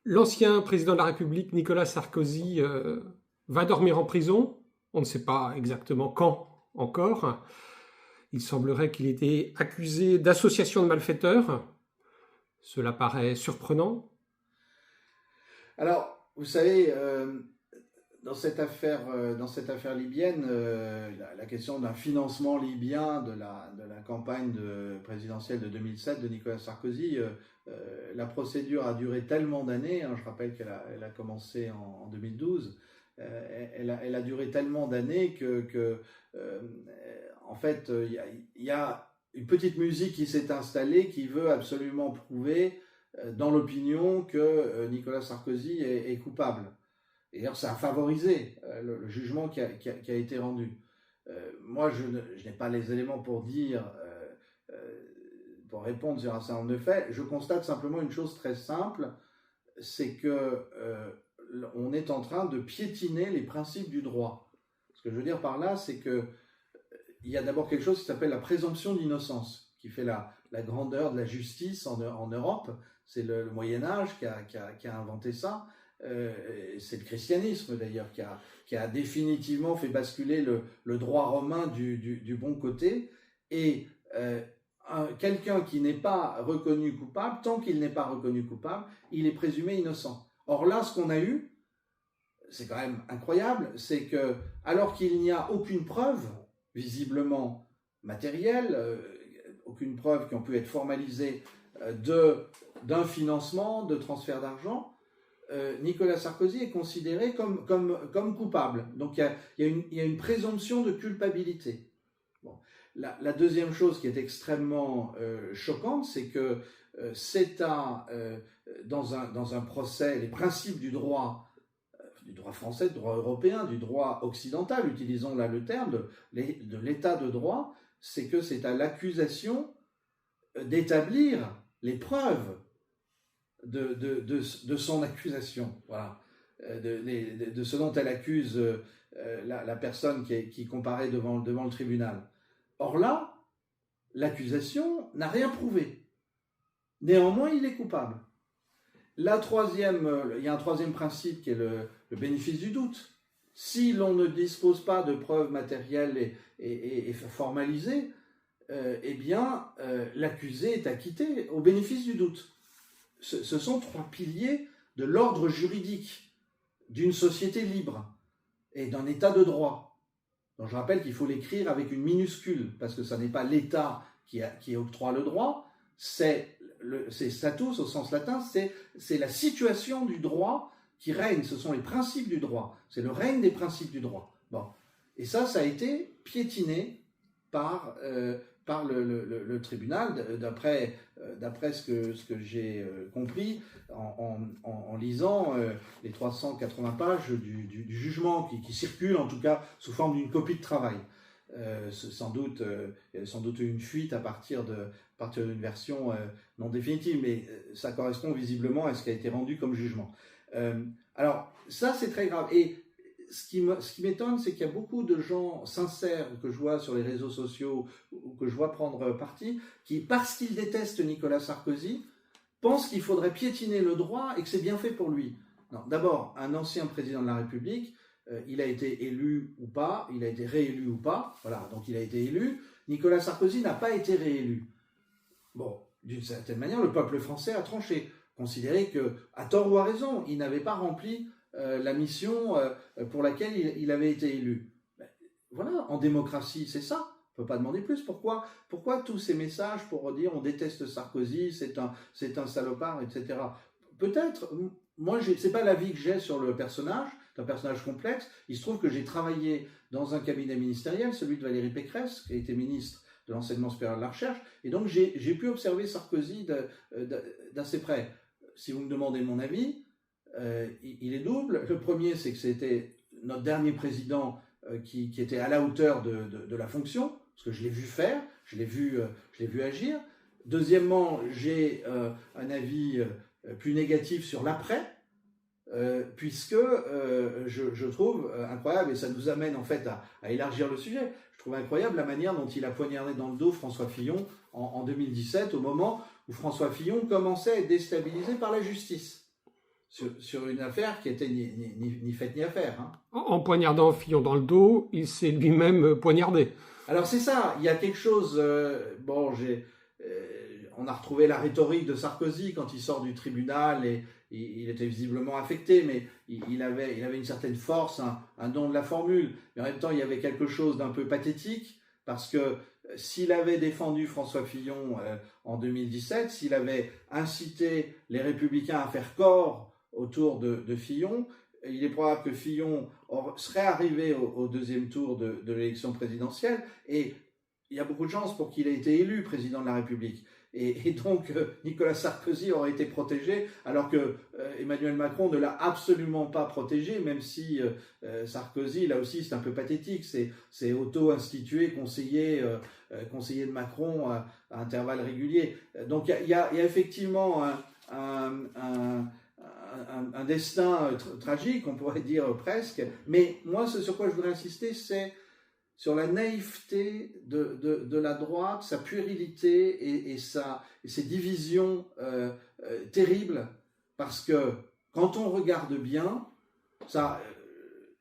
L'ancien président de la République, Nicolas Sarkozy, va dormir en prison. On ne sait pas exactement quand encore. Il semblerait qu'il ait été accusé d'association de malfaiteurs. Cela paraît surprenant. Alors, vous savez, dans cette affaire libyenne, la question d'un financement libyen de la campagne présidentielle de 2007 de Nicolas Sarkozy, la procédure a duré tellement d'années, hein, je rappelle qu'elle a commencé en 2012, elle a duré tellement d'années que en fait, il y a une petite musique qui s'est installée qui veut absolument prouver dans l'opinion que Nicolas Sarkozy est coupable. Et d'ailleurs, ça a favorisé le jugement qui a été rendu. Moi, je n'ai pas les éléments pour dire, pour répondre sur un certain nombre de faits. Je constate simplement une chose très simple, c'est que on est en train de piétiner les principes du droit. Ce que je veux dire par là, c'est que il y a d'abord quelque chose qui s'appelle la présomption d'innocence, qui fait la grandeur de la justice en Europe. C'est le Moyen-Âge qui a inventé ça. C'est le christianisme d'ailleurs qui a définitivement fait basculer le droit romain du bon côté. Et quelqu'un qui n'est pas reconnu coupable, tant qu'il n'est pas reconnu coupable, il est présumé innocent. Or là, ce qu'on a eu, c'est quand même incroyable, c'est que alors qu'il n'y a aucune preuve visiblement matérielle, aucune preuve qui ont pu être formalisée d'un financement, de transfert d'argent, Nicolas Sarkozy est considéré comme coupable. Donc il y a une présomption de culpabilité. Bon. La deuxième chose qui est extrêmement choquante, c'est que dans un procès, les principes du droit français, du droit européen, du droit occidental, utilisons là le terme de l'état de droit, c'est que c'est à l'accusation d'établir les preuves de son accusation, voilà, de ce dont elle accuse la personne qui comparaît devant le tribunal. Or là, l'accusation n'a rien prouvé. Néanmoins, il est coupable. Il y a un troisième principe qui est le bénéfice du doute. Si l'on ne dispose pas de preuves matérielles et formalisées, eh bien, l'accusé est acquitté au bénéfice du doute. Ce sont trois piliers de l'ordre juridique d'une société libre et d'un état de droit. Donc je rappelle qu'il faut l'écrire avec une minuscule, parce que ce n'est pas l'État qui octroie le droit, c'est status au sens latin, c'est la situation du droit qui règne, ce sont les principes du droit, c'est le règne des principes du droit. Bon. Et ça a été piétiné par le tribunal, d'après ce que j'ai compris en lisant les 380 pages du jugement qui circulent en tout cas sous forme d'une copie de travail. Il y a sans doute une fuite à partir d'une version non définitive, mais ça correspond visiblement à ce qui a été rendu comme jugement. Alors ça c'est très grave. Et ce qui m'étonne, c'est qu'il y a beaucoup de gens sincères que je vois sur les réseaux sociaux ou que je vois prendre parti, qui, parce qu'ils détestent Nicolas Sarkozy, pensent qu'il faudrait piétiner le droit et que c'est bien fait pour lui. Non, d'abord, un ancien président de la République, il a été élu ou pas, il a été réélu ou pas, voilà, donc il a été élu. Nicolas Sarkozy n'a pas été réélu. Bon, d'une certaine manière, le peuple français a tranché, considéré que, à tort ou à raison, il n'avait pas rempli la mission pour laquelle il avait été élu. Ben, voilà, en démocratie, c'est ça. On ne peut pas demander plus. Pourquoi tous ces messages pour dire on déteste Sarkozy, c'est un salopard, etc. Peut-être, moi, c'est pas l'avis que j'ai sur le personnage, c'est un personnage complexe. Il se trouve que j'ai travaillé dans un cabinet ministériel, celui de Valérie Pécresse, qui a été ministre de l'enseignement supérieur et de la recherche, et donc j'ai pu observer Sarkozy d'assez près. Si vous me demandez mon avis, il est double. Le premier, c'est que c'était notre dernier président qui était à la hauteur de la fonction, parce que je l'ai vu faire, je l'ai vu agir. Deuxièmement, j'ai un avis plus négatif sur l'après, puisque je trouve incroyable, et ça nous amène en fait à élargir le sujet, je trouve incroyable la manière dont il a poignardé dans le dos François Fillon en 2017, au moment où François Fillon commençait à être déstabilisé par la justice. sur une affaire qui était ni faite ni à faire. Hein. En poignardant Fillon dans le dos, il s'est lui-même poignardé. Alors c'est ça, il y a quelque chose... on a retrouvé la rhétorique de Sarkozy quand il sort du tribunal et il était visiblement affecté, mais il avait une certaine force, un don de la formule. Mais en même temps, il y avait quelque chose d'un peu pathétique parce que s'il avait défendu François Fillon en 2017, s'il avait incité les Républicains à faire corps autour de Fillon, il est probable que Fillon serait arrivé au deuxième tour de l'élection présidentielle et il y a beaucoup de chances pour qu'il ait été élu président de la République. Et donc, Nicolas Sarkozy aurait été protégé, alors que Emmanuel Macron ne l'a absolument pas protégé, même si Sarkozy, là aussi, c'est un peu pathétique, c'est auto-institué, conseiller de Macron à intervalles réguliers. Donc, il y a effectivement un destin tragique, on pourrait dire presque, mais moi, ce sur quoi je voudrais insister, c'est sur la naïveté de la droite, sa puérilité et ses divisions terribles, parce que quand on regarde bien,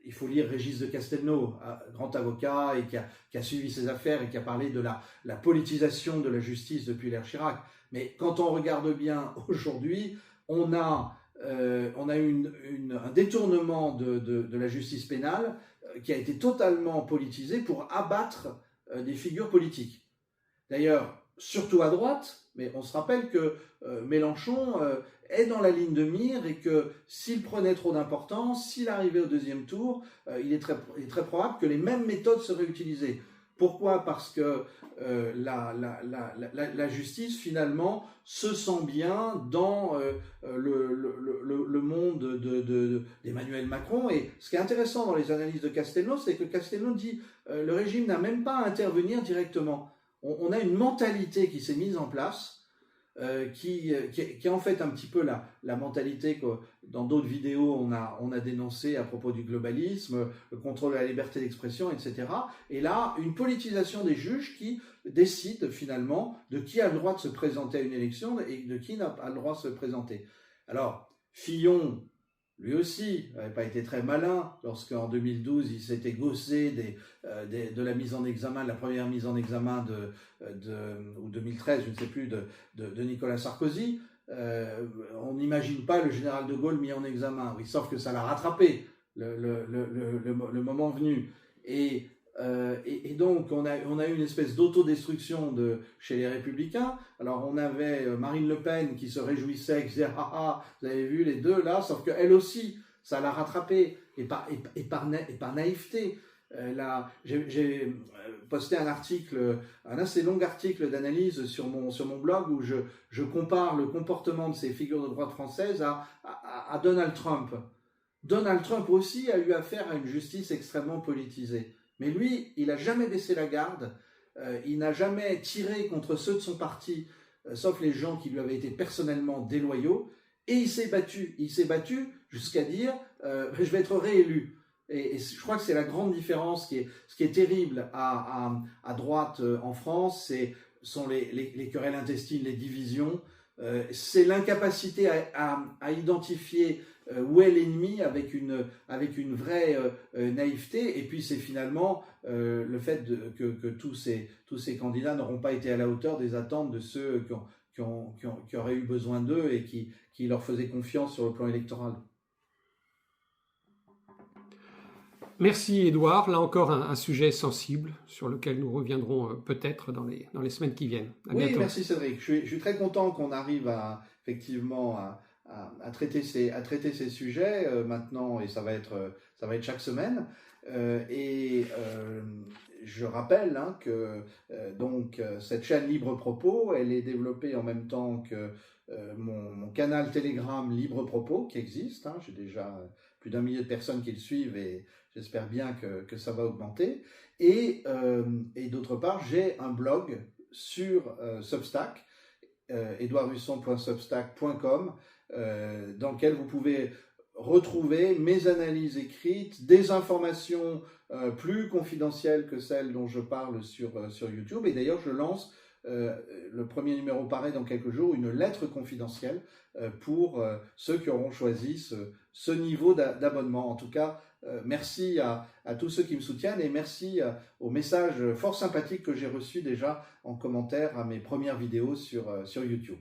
il faut lire Régis de Castelnau, grand avocat et qui a suivi ces affaires et qui a parlé de la politisation de la justice depuis l'ère Chirac. Mais quand on regarde bien aujourd'hui, on a un détournement de la justice pénale qui a été totalement politisé pour abattre des figures politiques. D'ailleurs, surtout à droite, mais on se rappelle que Mélenchon est dans la ligne de mire et que s'il prenait trop d'importance, s'il arrivait au deuxième tour, il est très probable que les mêmes méthodes seraient utilisées. Pourquoi ? Parce que la justice, finalement, se sent bien dans le monde d'Emmanuel Macron. Et ce qui est intéressant dans les analyses de Castelnau, c'est que Castelnau dit le régime n'a même pas à intervenir directement. On a une mentalité qui s'est mise en place, qui est en fait un petit peu la mentalité que dans d'autres vidéos on a dénoncé à propos du globalisme, le contrôle de la liberté d'expression, etc. Et là, une politisation des juges qui décident finalement de qui a le droit de se présenter à une élection et de qui n'a pas le droit de se présenter. Alors, Fillon, lui aussi, n'avait pas été très malin lorsqu'en 2012, il s'était gaussé de la mise en examen, de la première mise en examen ou 2013, je ne sais plus, de Nicolas Sarkozy. On n'imagine pas le général de Gaulle mis en examen, oui, sauf que ça l'a rattrapé le moment venu. Et donc, on a eu une espèce d'autodestruction chez les Républicains. Alors, on avait Marine Le Pen qui se réjouissait, qui disait « Ah ah, vous avez vu les deux là », sauf qu'elle aussi, ça l'a rattrapée, et par naïveté. J'ai posté un assez long article d'analyse sur mon blog où je compare le comportement de ces figures de droite françaises à Donald Trump. Donald Trump aussi a eu affaire à une justice extrêmement politisée. Mais lui, il n'a jamais baissé la garde, il n'a jamais tiré contre ceux de son parti, sauf les gens qui lui avaient été personnellement déloyaux, et il s'est battu jusqu'à dire je vais être réélu. Et je crois que c'est la grande différence, ce qui est terrible à droite en France, sont les querelles intestines, les divisions, c'est l'incapacité à identifier où est l'ennemi avec une vraie naïveté, et puis c'est finalement le fait que tous ces candidats n'auront pas été à la hauteur des attentes de ceux qui auraient eu besoin d'eux et qui leur faisaient confiance sur le plan électoral. Merci Édouard, là encore un sujet sensible sur lequel nous reviendrons peut-être dans les semaines qui viennent. À bientôt. Merci Cédric, je suis très content qu'on arrive effectivement à traiter ces sujets maintenant, et ça va être chaque semaine. Je rappelle que cette chaîne Libre Propos, elle est développée en même temps que mon canal Telegram Libre Propos qui existe. J'ai déjà plus d'1 million de personnes qui le suivent et j'espère bien que ça va augmenter. Et d'autre part, j'ai un blog sur Substack, edouardhusson.substack.com, dans lequel vous pouvez retrouver mes analyses écrites, des informations plus confidentielles que celles dont je parle sur YouTube. Et d'ailleurs, je lance le premier numéro paraît dans quelques jours, une lettre confidentielle pour ceux qui auront choisi ce niveau d'abonnement. En tout cas, merci à tous ceux qui me soutiennent et merci aux messages fort sympathiques que j'ai reçus déjà en commentaire à mes premières vidéos sur YouTube.